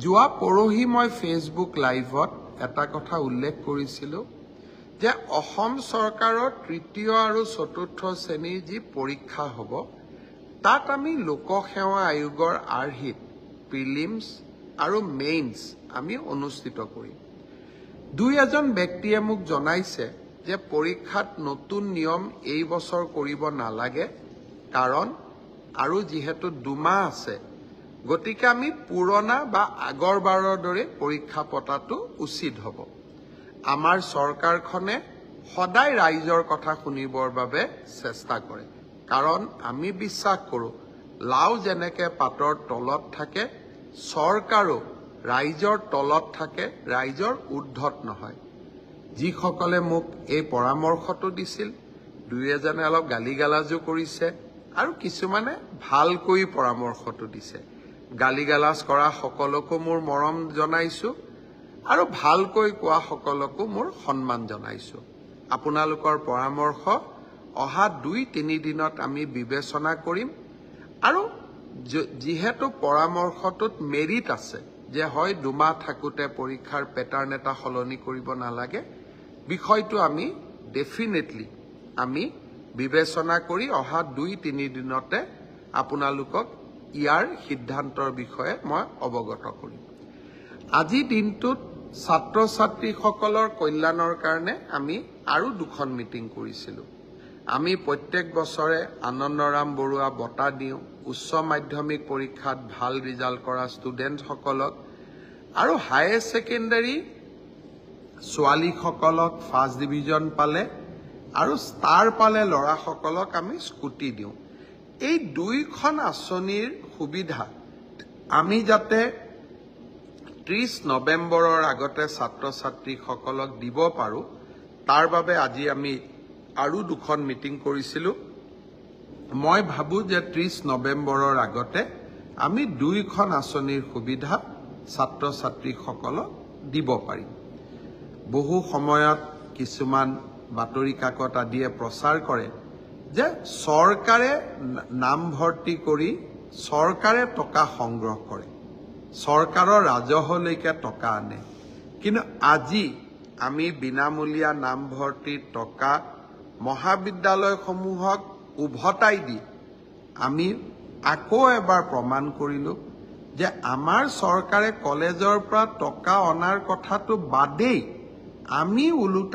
যোৱা পৰহি মই ফেচবুক লাইভত এটা কথা উল্লেখ কৰিছিলোঁ যে অসম চৰকাৰৰ তৃতীয় আৰু চতুৰ্থ শ্ৰেণীৰ যি পৰীক্ষা হ'ব তাত আমি লোকসেৱা আয়োগৰ আৰ্হিত প্ৰিলিমছ আৰু মেইনছ আমি অনুষ্ঠিত কৰিম। দুই এজন ব্যক্তিয়ে মোক জনাইছে যে পৰীক্ষাত নতুন নিয়ম এই বছৰ কৰিব নালাগে, কাৰণ আৰু যিহেতু 2 মাহ আছে গতিকে আমি পুৰণা বা আগৰবাৰৰ দৰে পৰীক্ষা পতাটো উচিত হ'ব। আমাৰ চৰকাৰখনে সদায় ৰাইজৰ কথা শুনিবৰ বাবে চেষ্টা কৰে, কাৰণ আমি বিশ্বাস কৰোঁ লাও যেনেকৈ পাতৰ তলত থাকে চৰকাৰো ৰাইজৰ তলত থাকে, ৰাইজৰ ঊৰ্ধত নহয়। যিসকলে মোক এই পৰামৰ্শটো দিছিল দুই এজনে অলপ গালিগালাজো কৰিছে আৰু কিছুমানে ভালকৈ পৰামৰ্শটো দিছে। গালিগালাজ কৰা সকলকো মোৰ মৰম জনাইছোঁ আৰু ভালকৈ কোৱা সকলকো মোৰ সন্মান জনাইছোঁ। আপোনালোকৰ পৰামৰ্শ অহা 2-3 দিনত আমি বিবেচনা কৰিম আৰু যিহেতু পৰামৰ্শটোত মেৰিট আছে যে হয় 2 মাহ থাকোঁতে পৰীক্ষাৰ পেটাৰ্ণ এটা সলনি কৰিব নালাগে, বিষয়টো আমি ডেফিনেটলি আমি বিবেচনা কৰি অহা 2-3 দিনতে আপোনালোকক ইয়াৰ সিদ্ধান্তৰ বিষয়ে মই অৱগত কৰিম। আজি দিনটোত ছাত্ৰ ছাত্ৰীসকলৰ কল্যাণৰ কাৰণে আমি আৰু 2খন মিটিং কৰিছিলোঁ। আমি প্ৰত্যেক বছৰে আনন্দৰাম বৰুৱা বঁটা দিওঁ উচ্চ মাধ্যমিক পৰীক্ষাত ভাল ৰিজাল্ট কৰা ষ্টুডেণ্টসকলক, আৰু হায়াৰ ছেকেণ্ডাৰী ছোৱালীসকলক ফাৰ্ষ্ট ডিভিজন পালে আৰু ষ্টাৰ পালে ল'ৰাসকলক আমি স্কুটি দিওঁ। এই 2খন আঁচনিৰ সুবিধা আমি যাতে 30 নৱেম্বৰৰ আগতে ছাত্ৰ ছাত্ৰীসকলক দিব পাৰোঁ তাৰ বাবে আজি আমি আৰু 2খন মিটিং কৰিছিলোঁ। মই ভাবোঁ যে 30 নৱেম্বৰৰ আগতে আমি 2খন আঁচনিৰ সুবিধা ছাত্ৰ ছাত্ৰীসকলক দিব পাৰিম। বহু সময়ত কিছুমান বাতৰি কাকত আদিয়ে প্ৰচাৰ কৰে যে চৰকাৰে নামভৰ্তি কৰি চৰকাৰে টকা সংগ্ৰহ কৰে, চৰকাৰৰ ৰাজহলৈকে টকা আনে, কিন্তু আজি আমি বিনামূলীয়া নামভৰ্তিৰ টকা মহাবিদ্যালয়সমূহক উভতাই দি আমি আকৌ এবাৰ প্ৰমাণ কৰিলোঁ যে আমাৰ চৰকাৰে কলেজৰ পৰা টকা অনাৰ কথাটো বাদেই আমি ওলোটা